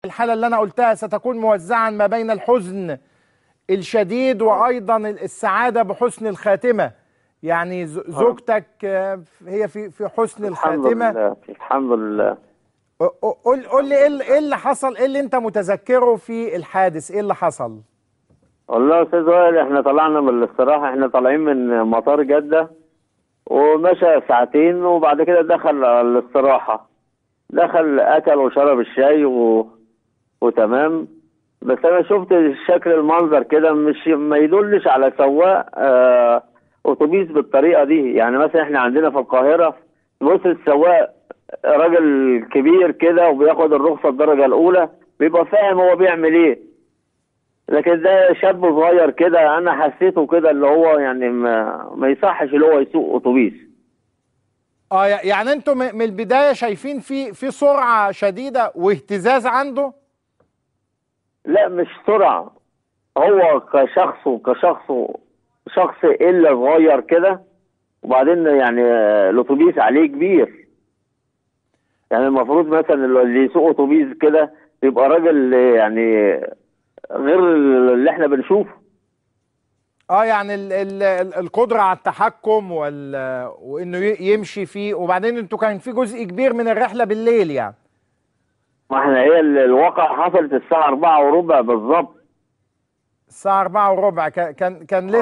الحالة اللي أنا قلتها ستكون موزعا ما بين الحزن الشديد وأيضا السعادة بحسن الخاتمة. يعني زوجتك هي في حسن الحمد الخاتمة. لله الحمد لله. قول لي إيه اللي حصل، إيه اللي أنت متذكره في الحادث، إيه اللي حصل؟ والله يا استاذ وائل، احنا طلعنا من الاستراحه، احنا طالعين من مطار جده ومشى ساعتين وبعد كده دخل على الاستراحه، دخل اكل وشرب الشاي وتمام. بس انا شفت شكل المنظر كده مش ما يدلش على سواق اتوبيس بالطريقه دي. يعني مثلا احنا عندنا في القاهره بص السواق راجل كبير كده وبياخد الرخصه الدرجه الاولى، بيبقى فاهم هو بيعمل ايه. لكن ده شاب صغير كده، انا حسيته كده اللي هو يعني ما يصحش اللي هو يسوق اتوبيس. يعني انتوا من البداية شايفين في سرعة شديدة واهتزاز عنده؟ لا مش سرعه، هو شخص الا صغير كده. وبعدين يعني الاتوبيس عليه كبير، يعني المفروض مثلا اللي يسوق اتوبيس كده يبقى راجل يعني غير اللي احنا بنشوفه. يعني القدرة على التحكم وانه يمشي فيه. وبعدين انتوا كان في جزء كبير من الرحلة بالليل يعني. ما احنا هي الواقعة حصلت الساعة 4:15 بالظبط. الساعة 4:15 كان لسه